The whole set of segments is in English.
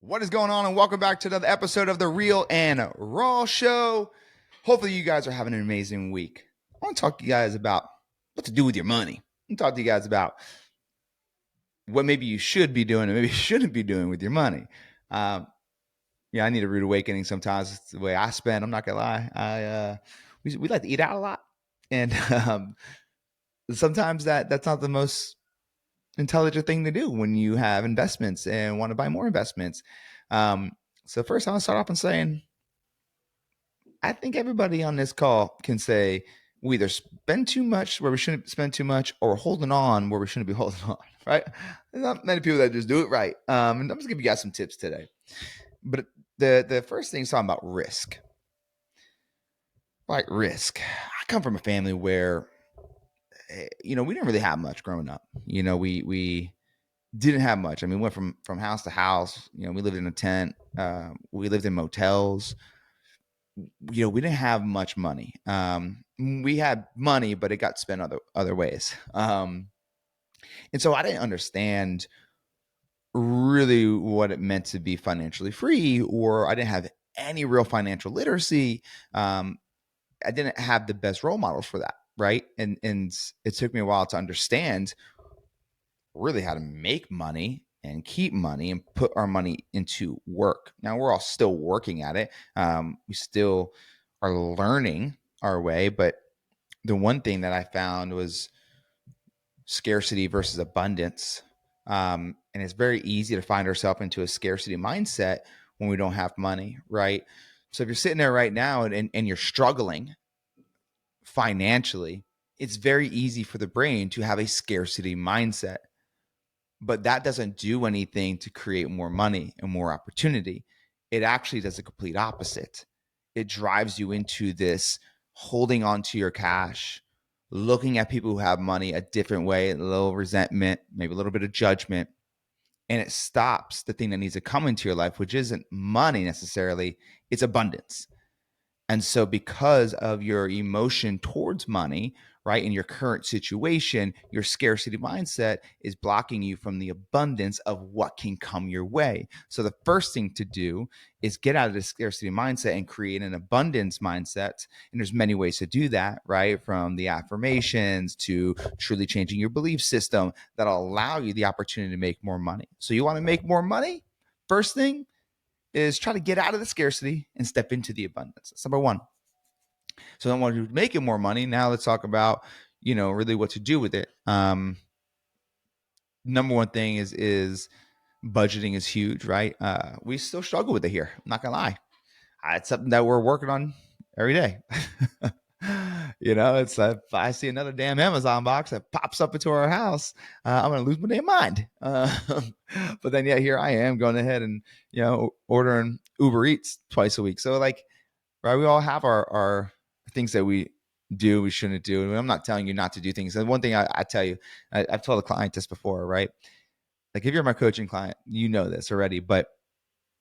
What is going on? And welcome back to another episode of the Real and Raw Show. Hopefully, you guys are having an amazing week. I want to talk to you guys about what to do with your money. I want to talk to you guys about what maybe you should be doing and maybe you shouldn't be doing with your money. Um, I need a rude awakening sometimes. It's the way I spend. I'm not gonna lie. We like to eat out a lot, and sometimes that's not the most intelligent thing to do when you have investments and want to buy more investments. Um, so first, I want to start off and saying I think everybody on this call can say we either spend too much where we shouldn't spend too much, or holding on where we shouldn't be holding on. Right? There's not many people that just do it right. And I'm just gonna give you guys some tips today. But the first thing is talking about risk. Like risk. I come from a family where we didn't really have much growing up. We didn't have much. I mean, we went from house to house. We lived in a tent. We lived in motels. We didn't have much money. We had money, but it got spent other ways. And so I didn't understand really what it meant to be financially free, or I didn't have any real financial literacy. I didn't have the best role models for that, right? And it took me a while to understand really how to make money and keep money and put our money into work. Now we're all still working at it. We still are learning our way, but the one thing that I found was scarcity versus abundance. And it's very easy to find ourselves into a scarcity mindset when we don't have money, right? So if you're sitting there right now and you're struggling financially, it's very easy for the brain to have a scarcity mindset. But that doesn't do anything to create more money and more opportunity. It actually does the complete opposite. It drives you into this holding on to your cash, looking at people who have money a different way, a little resentment, maybe a little bit of judgment. And it stops the thing that needs to come into your life, which isn't money necessarily, it's abundance. And so, because of your emotion towards money, right, in your current situation, your scarcity mindset is blocking you from the abundance of what can come your way. So, the first thing to do is get out of the scarcity mindset and create an abundance mindset. And there's many ways to do that, right? From the affirmations to truly changing your belief system that'll allow you the opportunity to make more money. So, you want to make more money? First thing, is try to get out of the scarcity and step into the abundance. That's number one. So I want to make it more money. Now let's talk about, really what to do with it. Number one thing is budgeting is huge, right? We still struggle with it here. I'm not gonna lie. It's something that we're working on every day. It's if I see another damn Amazon box that pops up into our house, I'm gonna lose my damn mind. But then, here I am going ahead and ordering Uber Eats twice a week. So right, we all have our things that we do, we shouldn't do. And I'm not telling you not to do things. And one thing I tell you, I've told a client this before, right? Like if you're my coaching client, you know this already, but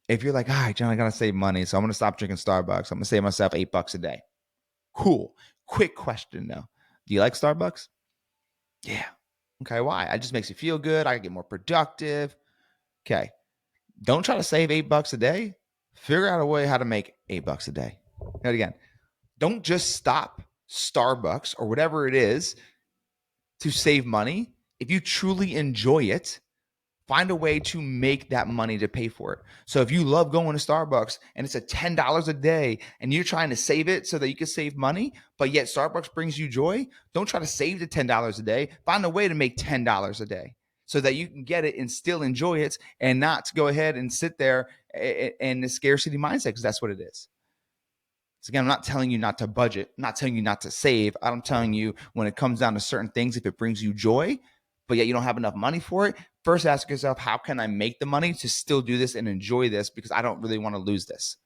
if you're like, all right, John, I gotta save money, so I'm gonna stop drinking Starbucks. I'm gonna save myself $8 a day. Cool. Quick question though. Do you like Starbucks? Yeah. Okay, why? It just makes you feel good. I can get more productive. Okay. Don't try to save $8 a day. Figure out a way how to make $8 a day. And again, don't just stop Starbucks or whatever it is to save money. If you truly enjoy it, find a way to make that money to pay for it. So if you love going to Starbucks and it's a $10 a day and you're trying to save it so that you can save money, but yet Starbucks brings you joy, don't try to save the $10 a day. Find a way to make $10 a day so that you can get it and still enjoy it and not go ahead and sit there in the scarcity mindset, because that's what it is. So again, I'm not telling you not to budget, I'm not telling you not to save. I'm telling you when it comes down to certain things, if it brings you joy, but yet you don't have enough money for it, first ask yourself, how can I make the money to still do this and enjoy this? Because I don't really want to lose this,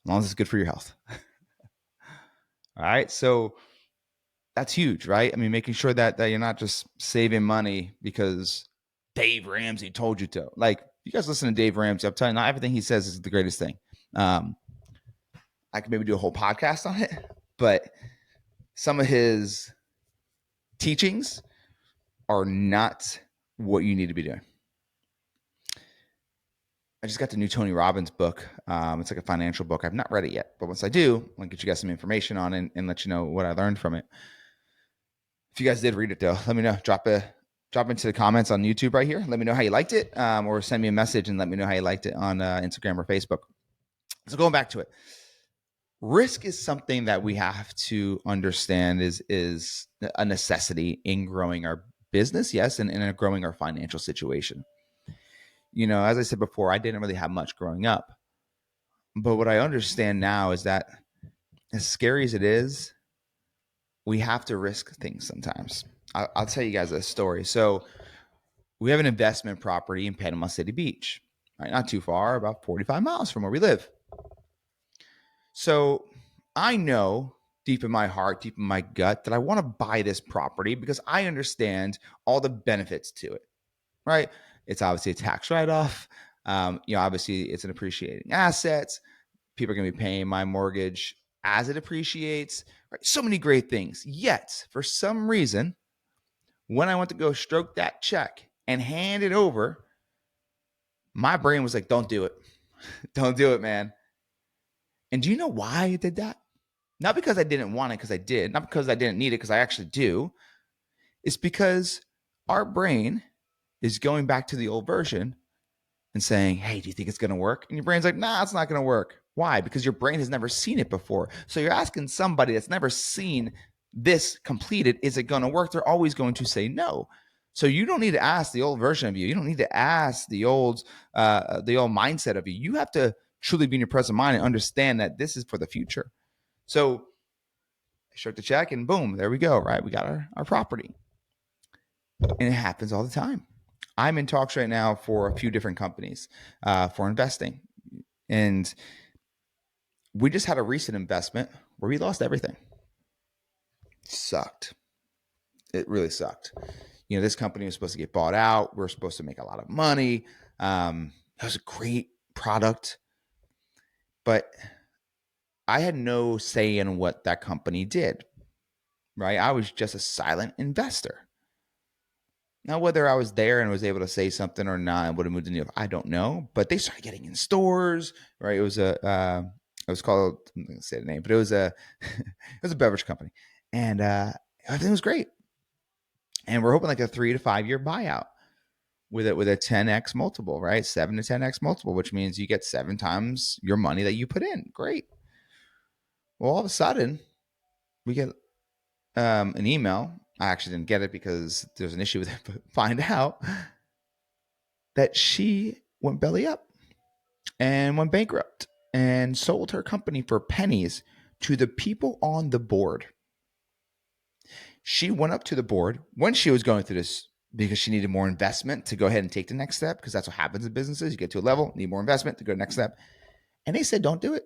as long as it's good for your health. All right. So that's huge, right? I mean, making sure that you're not just saving money because Dave Ramsey told you to. Like, you guys listen to Dave Ramsey, I'm telling you, not everything he says is the greatest thing. I could maybe do a whole podcast on it, but some of his teachings are not what you need to be doing. I just got the new Tony Robbins book. It's like a financial book. I've not read it yet, but once I do, I'll get you guys some information on it and let you know what I learned from it. If you guys did read it though, let me know. Drop into the comments on YouTube right here. Let me know how you liked it, or send me a message and let me know how you liked it on Instagram or Facebook. So going back to it, risk is something that we have to understand is a necessity in growing our business, yes, and in growing our financial situation. As I said before, I didn't really have much growing up, but what I understand now is that as scary as it is, we have to risk things sometimes. I'll tell you guys a story. So we have an investment property in Panama City Beach, right? Not too far, about 45 miles from where we live. So I know deep in my heart, deep in my gut, that I want to buy this property because I understand all the benefits to it, right? It's obviously a tax write-off. Obviously it's an appreciating asset. People are going to be paying my mortgage as it appreciates, right? So many great things. Yet, for some reason, when I went to go stroke that check and hand it over, my brain was like, don't do it. Don't do it, man. And do you know why I did that? Not because I didn't want it, because I did. Not because I didn't need it, because I actually do. It's because our brain is going back to the old version and saying, hey, do you think it's going to work? And your brain's like, nah, it's not going to work. Why? Because your brain has never seen it before. So you're asking somebody that's never seen this completed, is it going to work? They're always going to say no. So you don't need to ask the old version of you. You don't need to ask the old mindset of you. You have to truly be in your present mind and understand that this is for the future. So I struck the check and boom, there we go, right? We got our property. And it happens all the time. I'm in talks right now for a few different companies for investing. And we just had a recent investment where we lost everything. It sucked. It really sucked. This company was supposed to get bought out. We were supposed to make a lot of money. It was a great product. But I had no say in what that company did, right? I was just a silent investor. Now, whether I was there and was able to say something or not and would have moved the needle, I don't know. But they started getting in stores, right? It was called, I'm not gonna say the name, but it was a beverage company, and everything was great. And we're hoping like a 3 to 5 year buyout with a 10x multiple, right? 7 to 10x multiple, which means you get 7 times your money that you put in. Great. Well, all of a sudden, we get an email. I actually didn't get it because there's an issue with it, but find out that she went belly up and went bankrupt and sold her company for pennies to the people on the board. She went up to the board when she was going through this because she needed more investment to go ahead and take the next step, because that's what happens in businesses. You get to a level, need more investment to go to the next step. And they said, don't do it.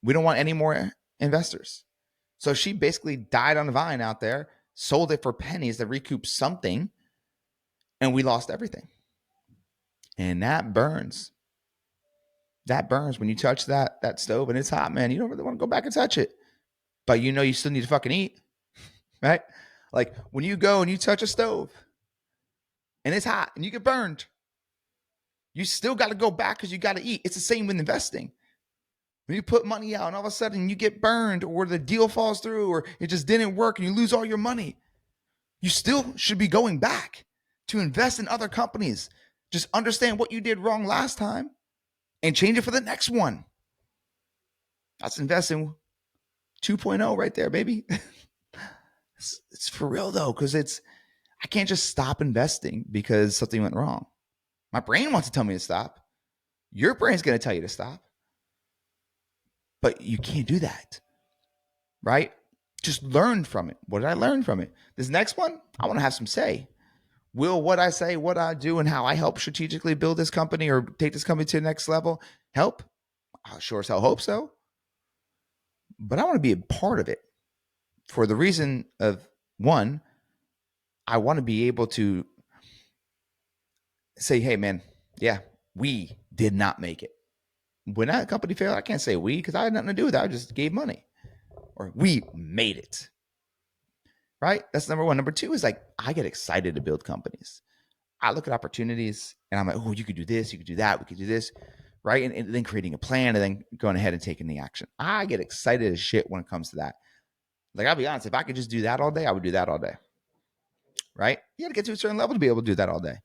We don't want any more investors. So she basically died on the vine out there, sold it for pennies to recoup something, and we lost everything. And that burns. That burns when you touch that stove and it's hot, man. You don't really want to go back and touch it. But you still need to fucking eat, right? Like when you go and you touch a stove and it's hot and you get burned, you still got to go back because you got to eat. It's the same with investing. When you put money out and all of a sudden you get burned, or the deal falls through, or it just didn't work and you lose all your money, you still should be going back to invest in other companies. Just understand what you did wrong last time and change it for the next one. That's investing 2.0 right there, baby. It's for real though, because I can't just stop investing because something went wrong. My brain wants to tell me to stop. Your brain's going to tell you to stop. But you can't do that, right? Just learn from it. What did I learn from it? This next one, I want to have some say. Will what I say, what I do, and how I help strategically build this company or take this company to the next level help? I sure as hell hope so. But I want to be a part of it for the reason of, one, I want to be able to say, hey, man, yeah, we did not make it. When that company failed, I can't say we because I had nothing to do with that. I just gave money. Or we made it. Right? That's number one. Number two is like, I get excited to build companies. I look at opportunities and I'm like, oh, you could do this, you could do that, we could do this. right? And then creating a plan and then going ahead and taking the action. I get excited as shit when it comes to that. Like, I'll be honest, if I could just do that all day, I would do that all day, right? You got to get to a certain level to be able to do that all day.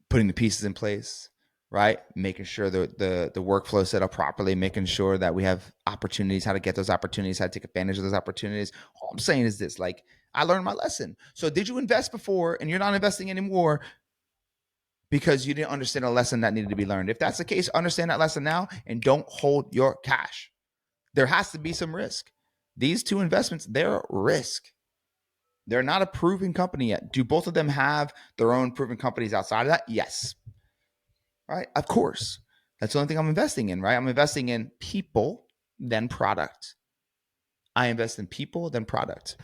Putting the pieces in place, right? Making sure the workflow set up properly, making sure that we have opportunities, how to get those opportunities, how to take advantage of those opportunities. All I'm saying is this, like, I learned my lesson. So did you invest before and you're not investing anymore because you didn't understand a lesson that needed to be learned? If that's the case, understand that lesson now and don't hold your cash. There has to be some risk. These two investments, they're risk. They're not a proven company yet. Do both of them have their own proven companies outside of that? Yes. Right? Of course. That's the only thing I'm investing in, right? I'm investing in people, then product. I invest in people, then product.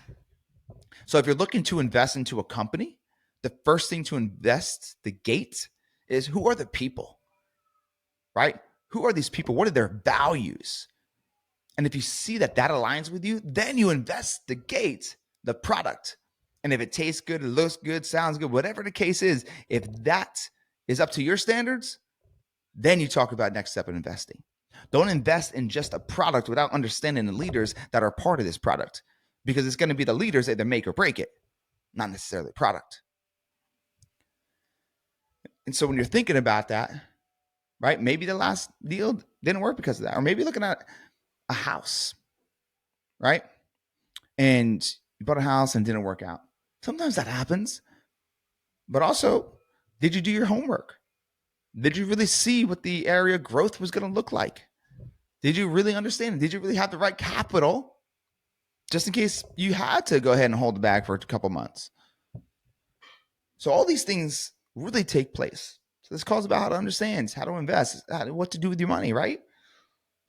So if you're looking to invest into a company, the first thing to invest the gate is, who are the people, right? Who are these people? What are their values? And if you see that that aligns with you, then you invest the gate, the product. And if it tastes good, it looks good, sounds good, whatever the case is, if that is up to your standards, then you talk about next step in investing. Don't invest in just a product without understanding the leaders that are part of this product, because it's going to be the leaders that either make or break it, not necessarily the product. And so when you're thinking about that, right, maybe the last deal didn't work because of that. Or maybe looking at a house, right? And you bought a house and it didn't work out. Sometimes that happens. But also, did you do your homework? Did you really see what the area growth was going to look like? Did you really understand it? Did you really have the right capital just in case you had to go ahead and hold the bag for a couple months? So all these things really take place. So this calls about how to understand, how to invest, what to do with your money, right?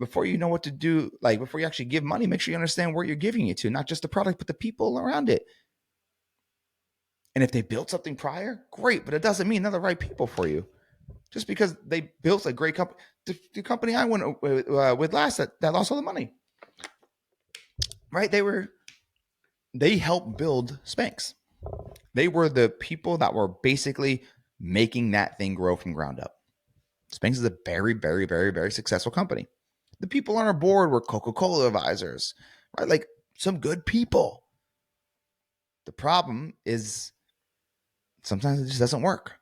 Before you know what to do, like before you actually give money, make sure you understand where you're giving it to, not just the product, but the people around it. And if they built something prior, great, but it doesn't mean they're the right people for you. Just because they built a great company, the company I went with last that lost all the money, right? They helped build Spanx. They were the people that were basically making that thing grow from ground up. Spanx is a very, very, very, very successful company. The people on our board were Coca-Cola advisors, right? Like, some good people. The problem is sometimes it just doesn't work.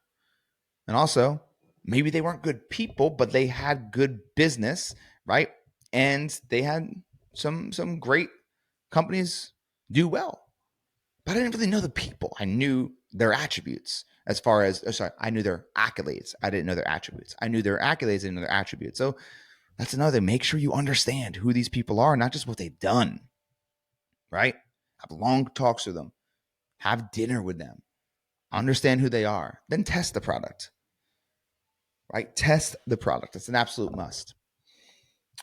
And also, maybe they weren't good people, but they had good business, right? And they had some great companies do well. But I didn't really know the people. I knew their attributes as far as, I knew their accolades. I didn't know their attributes. I knew their accolades, I didn't know their attributes. So that's another thing. Make sure you understand who these people are, not just what they've done, right? Have long talks with them. Have dinner with them. Understand who they are. Then test the product, right? Test the product. It's an absolute must.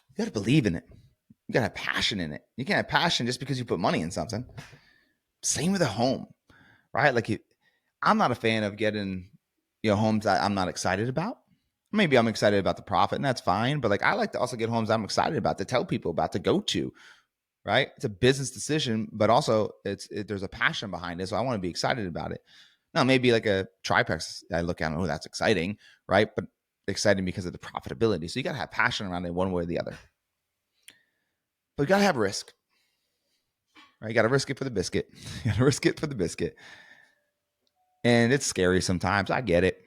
You got to believe in it. You got to have passion in it. You can't have passion just because you put money in something. Same with a home, right? Like, I'm not a fan of getting, homes that I'm not excited about. Maybe I'm excited about the profit, and that's fine. But like, I like to also get homes I'm excited about, to tell people about, to go to, right? It's a business decision, but also there's a passion behind it. So I want to be excited about it. Now, maybe like a triplex, I look at, oh, that's exciting, right? But exciting because of the profitability. So you got to have passion around it one way or the other. But you got to have risk, right? You got to risk it for the biscuit. You got to risk it for the biscuit. And it's scary sometimes. I get it.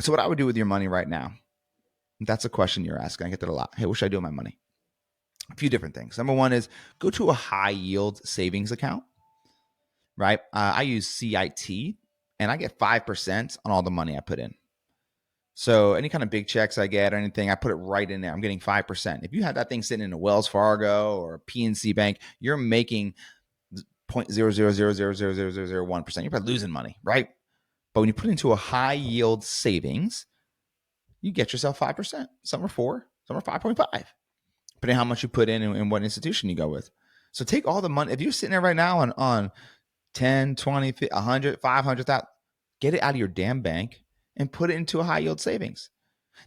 So what I would do with your money right now, that's a question you're asking. I get that a lot. Hey, what should I do with my money? A few different things. Number one is go to a high yield savings account, right? I use CIT and I get 5% on all the money I put in. So any kind of big checks I get or anything, I put it right in there. I'm getting 5%. If you have that thing sitting in a Wells Fargo or a PNC bank, you're making 0.000000001%. You're probably losing money, right? But when you put it into a high yield savings, you get yourself 5%. Some are 4, some are 5.5, depending on how much you put in and what institution you go with. So take all the money. If you're sitting there right now on 10, 20, 100, 500,000, get it out of your damn bank and put it into a high yield savings.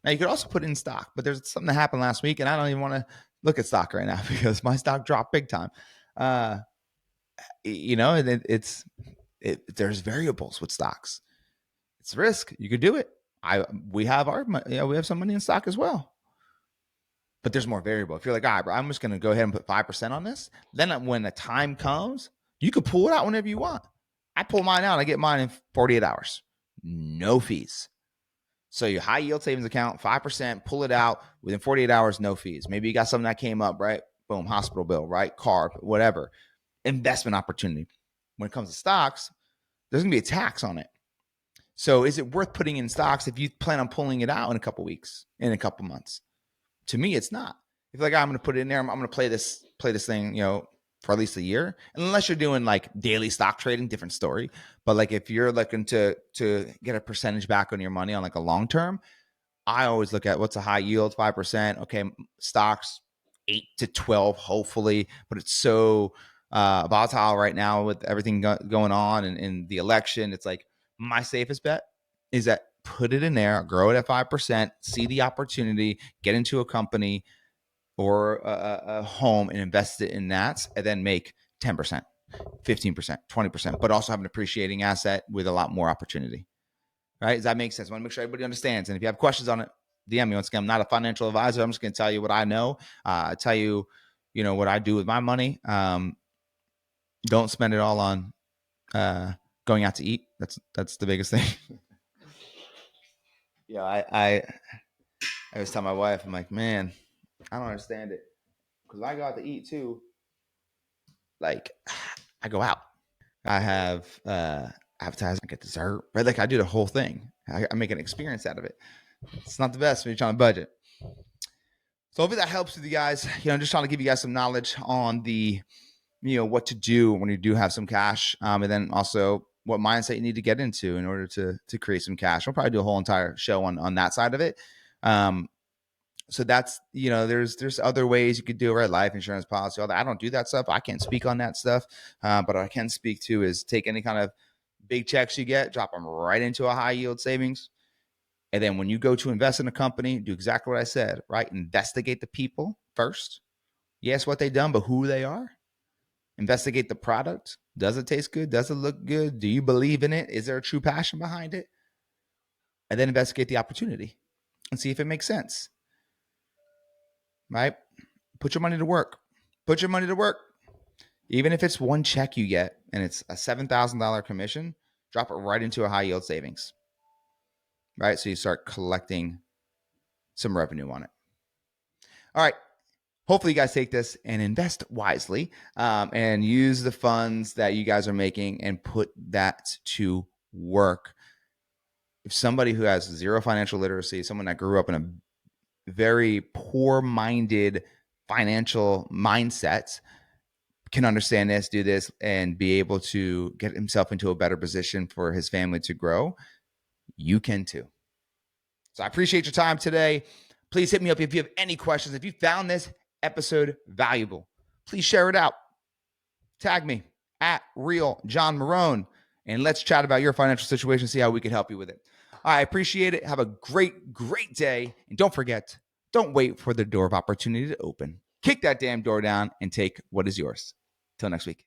Now, you could also put it in stock, but there's something that happened last week, and I don't even want to look at stock right now because my stock dropped big time. There's variables with stocks. It's risk. You could do it. we have we have some money in stock as well. But there's more variable. If you're like, all right, bro, I'm just going to go ahead and put 5% on this. Then when the time comes, you could pull it out whenever you want. I pull mine out. I get mine in 48 hours. No fees. So your high yield savings account, 5%, pull it out within 48 hours, no fees. Maybe you got something that came up, right? Boom, hospital bill, right? Car, whatever. Investment opportunity. When it comes to stocks, there's going to be a tax on it. So is it worth putting in stocks if you plan on pulling it out in a couple weeks, in a couple months? To me, it's not. If you're like, I'm going to put it in there, I'm going to play this thing, for at least a year. And unless you're doing like daily stock trading, different story. But like if you're looking to get a percentage back on your money on like a long term, I always look at what's a high yield, 5%. Okay, stocks 8 to 12, hopefully, but it's so volatile right now with everything going on and the election. It's like my safest bet is that put it in there, grow it at 5%, see the opportunity, get into a company or a home and invest it in that, and then make 10%, 15%, 20%, but also have an appreciating asset with a lot more opportunity. Right? Does that make sense? I want to make sure everybody understands. And if you have questions on it, DM me. Once again, I'm not a financial advisor. I'm just going to tell you what I know. Tell you, what I do with my money. Don't spend it all on going out to eat. That's the biggest thing. Yeah, I always tell my wife, I'm like, man, I don't understand it. Because when I go out to eat too, like I go out. I have appetizers, I get dessert, right? Like I do the whole thing. I make an experience out of it. It's not the best when you're trying to budget. So hopefully that helps with you guys. I'm just trying to give you guys some knowledge on the, what to do when you do have some cash, and then also what mindset you need to get into in order to create some cash. We'll probably do a whole entire show on that side of it. So that's, there's other ways you could do it, right? Life insurance policy, all that. I don't do that stuff. I can't speak on that stuff. But what I can speak to is take any kind of big checks you get, drop them right into a high yield savings. And then when you go to invest in a company, do exactly what I said, right? Investigate the people first. Yes, what they've done, but who they are. Investigate the product. Does it taste good? Does it look good? Do you believe in it? Is there a true passion behind it? And then investigate the opportunity and see if it makes sense. Right? Put your money to work. Put your money to work. Even if it's one check you get and it's a $7,000 commission, drop it right into a high yield savings. Right? So you start collecting some revenue on it. All right. Hopefully you guys take this and invest wisely, and use the funds that you guys are making and put that to work. If somebody who has zero financial literacy, someone that grew up in a very poor-minded financial mindset, can understand this, do this, and be able to get himself into a better position for his family to grow, you can too. So I appreciate your time today. Please hit me up if you have any questions. If you found this episode valuable, please share it out. Tag me at Real John Marone, and let's chat about your financial situation, see how we can help you with it. I appreciate it. Have a great, great day. And don't forget, don't wait for the door of opportunity to open. Kick that damn door down and take what is yours. Till next week.